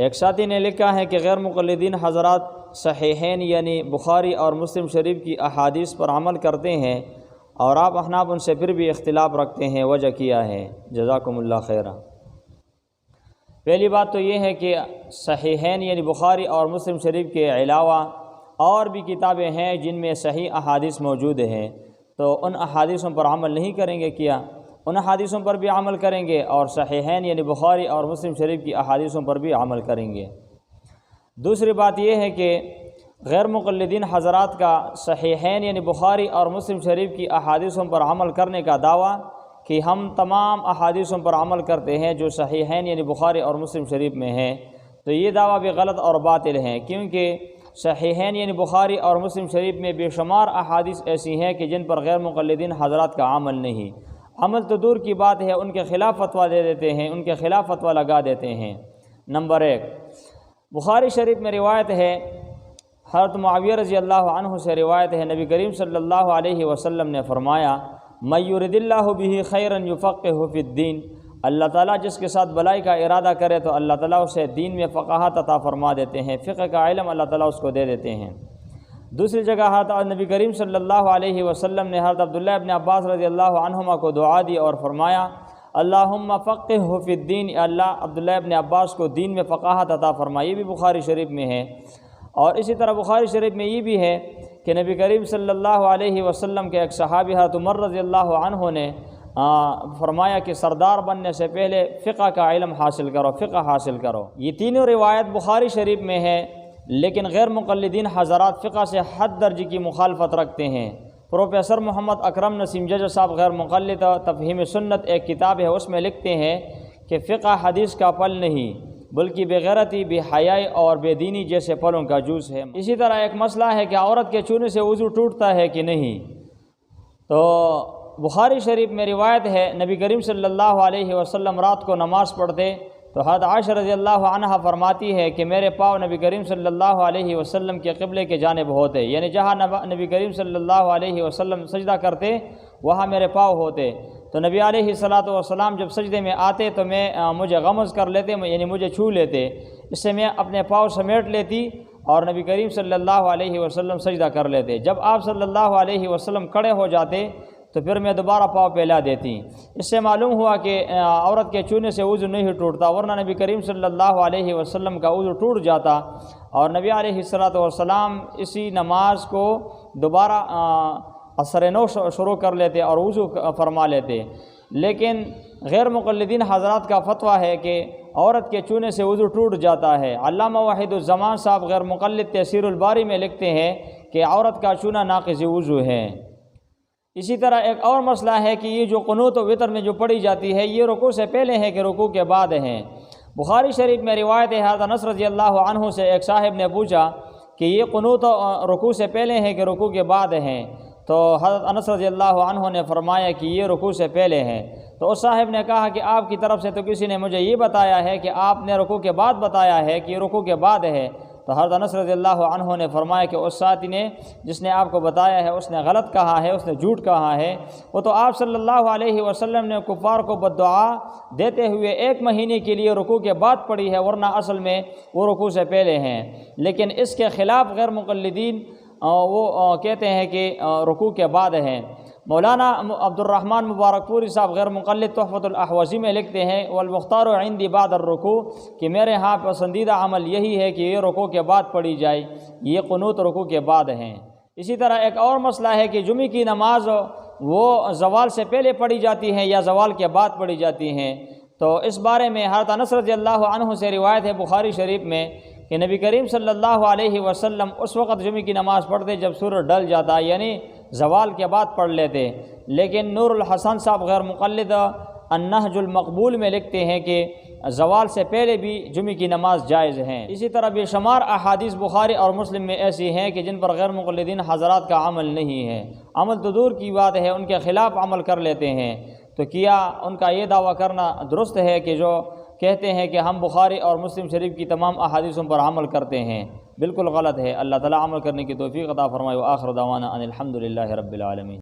ایک ساتھی نے لکھا ہے کہ غیر مقلدین حضرات صحیحین یعنی بخاری اور مسلم شریف کی احادیث پر عمل کرتے ہیں اور آپ احناف ان سے پھر بھی اختلاف رکھتے ہیں، وجہ کیا ہے؟ جزاکم اللہ خیرہ۔ پہلی بات تو یہ ہے کہ صحیحین یعنی بخاری اور مسلم شریف کے علاوہ اور بھی کتابیں ہیں جن میں صحیح احادیث موجود ہیں، تو ان احادیثوں پر عمل نہیں کریں گے کیا؟ ان احادیثوں پر بھی عمل کریں گے اور صحیحین یعنی بخاری اور مسلم شریف کی احادیثوں پر بھی عمل کریں گے۔ دوسری بات یہ ہے کہ غیر مقلدین حضرات کا صحیحین یعنی بخاری اور مسلم شریف کی احادیثوں پر عمل کرنے کا دعویٰ کہ ہم تمام احادیثوں پر عمل کرتے ہیں جو صحیحین یعنی بخاری اور مسلم شریف میں ہیں، تو یہ دعویٰ بھی غلط اور باطل ہے، کیونکہ صحیحین یعنی بخاری اور مسلم شریف میں بے شمار احادیث ایسی ہیں کہ جن پر غیر مقلدین حضرات کا عمل نہیں، عمل تو دور کی بات ہے، ان کے خلاف فتویٰ دے دیتے ہیں، ان کے خلاف فتویٰ لگا دیتے ہیں۔ نمبر 1، بخاری شریف میں روایت ہے، حضرت معاویہ رضی اللہ عنہ سے روایت ہے، نبی کریم صلی اللہ علیہ وسلم نے فرمایا، من یرد اللہ بہ خیرا یفقہہ فی الدین، اللہ تعالیٰ جس کے ساتھ بلائی کا ارادہ کرے تو اللہ تعالیٰ اسے دین میں فقاہت عطا فرما دیتے ہیں، فقہ کا علم اللہ تعالیٰ اس کو دے دیتے ہیں۔ دوسری جگہ حضرت نبی کریم صلی اللہ علیہ وسلم نے حضرت عبداللہ ابن عباس رضی اللہ عنہما کو دعا دی اور فرمایا، اللہم فقہہ فی الدین، اللہ عبداللہ ابن عباس کو دین میں فقاہت عطا فرما، یہ بھی بخاری شریف میں ہے۔ اور اسی طرح بخاری شریف میں یہ بھی ہے کہ نبی کریم صلی اللہ علیہ وسلم کے ایک صحابی حضرت عمر رضی اللہ عنہ نے فرمایا کہ سردار بننے سے پہلے فقہ کا علم حاصل کرو، فقہ حاصل کرو۔ یہ تینوں روایت بخاری شریف میں ہے، لیکن غیر مقلدین حضرات فقہ سے حد درجے کی مخالفت رکھتے ہیں۔ پروفیسر محمد اکرم نسیم جج صاحب غیر مقلد تفہیم سنت ایک کتاب ہے، اس میں لکھتے ہیں کہ فقہ حدیث کا پھل نہیں بلکہ بغیرتی، بے حیائی اور بے دینی جیسے پھلوں کا جوس ہے۔ اسی طرح ایک مسئلہ ہے کہ عورت کے چھونے سے وضو ٹوٹتا ہے کہ نہیں، تو بخاری شریف میں روایت ہے، نبی کریم صلی اللہ علیہ وسلم رات کو نماز پڑھتے تو حضرت عائشہ رضی اللہ عنہا فرماتی ہے کہ میرے پاؤں نبی کریم صلی اللہ علیہ وسلم کے قبلے کے جانب ہوتے، یعنی جہاں نبی کریم صلی اللہ علیہ وسلم سجدہ کرتے وہاں میرے پاؤں ہوتے، تو نبی علیہ الصلاۃ والسلام جب سجدے میں آتے تو مجھے غمز کر لیتے، یعنی مجھے چھو لیتے، اس سے میں اپنے پاؤں سمیٹ لیتی اور نبی کریم صلی اللہ علیہ وسلم سجدہ کر لیتے۔ جب آپ صلی اللہ علیہ وسلم کھڑے ہو جاتے تو پھر میں دوبارہ پاؤں پھیلا دیتی۔ اس سے معلوم ہوا کہ عورت کے چھونے سے وضو نہیں ٹوٹتا، ورنہ نبی کریم صلی اللہ علیہ وسلم کا وضو ٹوٹ جاتا اور نبی علیہ الصلاۃ والسلام اسی نماز کو دوبارہ اثر نو شروع کر لیتے اور وضو فرما لیتے۔ لیکن غیر مقلدین حضرات کا فتویٰ ہے کہ عورت کے چھونے سے وضو ٹوٹ جاتا ہے۔ علامہ وحید الزمان صاحب غیر مقلد تیسیر الباری میں لکھتے ہیں کہ عورت کا چھونا ناقض وضو ہے۔ اسی طرح ایک اور مسئلہ ہے کہ یہ جو قنوت و وتر میں جو پڑھی جاتی ہے یہ رکوع سے پہلے ہے کہ رکوع کے بعد ہے؟ بخاری شریف میں روایت ہے، حضرت انس رضی اللہ عنہ سے ایک صاحب نے پوچھا کہ یہ قنوت رکوع سے پہلے ہے کہ رکوع کے بعد ہیں؟ تو حضرت انس رضی اللہ عنہ نے فرمایا کہ یہ رکوع سے پہلے ہے۔ تو اس صاحب نے کہا کہ آپ کی طرف سے تو کسی نے مجھے یہ بتایا ہے کہ آپ نے رکوع کے بعد بتایا ہے کہ یہ رکوع کے بعد ہے۔ تو حضرت انس رضی اللہ عنہ نے فرمایا کہ اس ساتھی نے جس نے آپ کو بتایا ہے اس نے غلط کہا ہے، اس نے جھوٹ کہا ہے۔ وہ تو آپ صلی اللہ علیہ وسلم نے کفار کو بددعا دیتے ہوئے 1 مہینے کے لیے رکوع کے بعد پڑھی ہے، ورنہ اصل میں وہ رکوع سے پہلے ہیں۔ لیکن اس کے خلاف غیر مقلدین وہ کہتے ہیں کہ رکوع کے بعد ہیں۔ مولانا عبد الرحمن مبارک پوری صاحب غیر مقلد تحفۃ الاحوزی میں لکھتے ہیں، والمختار عندی بعد الرکوع، کہ میرے ہاں پسندیدہ عمل یہی ہے کہ یہ رکوع کے بعد پڑھی جائے، یہ قنوت رکوع کے بعد ہیں۔ اسی طرح ایک اور مسئلہ ہے کہ جمعے کی نماز وہ زوال سے پہلے پڑھی جاتی ہیں یا زوال کے بعد پڑھی جاتی ہیں۔ تو اس بارے میں حضرت انس رضی اللہ عنہ سے روایت ہے بخاری شریف میں کہ نبی کریم صلی اللہ علیہ وسلم اس وقت جمعے کی نماز پڑھتے جب سورج ڈل جاتا، یعنی زوال کے بعد پڑھ لیتے۔ لیکن نور الحسن صاحب غیر مقلد النہج المقبول میں لکھتے ہیں کہ زوال سے پہلے بھی جمعے کی نماز جائز ہیں۔ اسی طرح بے شمار احادیث بخاری اور مسلم میں ایسی ہیں کہ جن پر غیر مقلدین حضرات کا عمل نہیں ہے، عمل تو دور کی بات ہے ان کے خلاف عمل کر لیتے ہیں۔ تو کیا ان کا یہ دعویٰ کرنا درست ہے کہ جو کہتے ہیں کہ ہم بخاری اور مسلم شریف کی تمام احادیثوں پر عمل کرتے ہیں؟ بالکل غلط ہے۔ اللہ تعالیٰ عمل کرنے کی توفیق عطا فرمائے۔ وآخر دعوانا ان الحمد للہ رب العالمین۔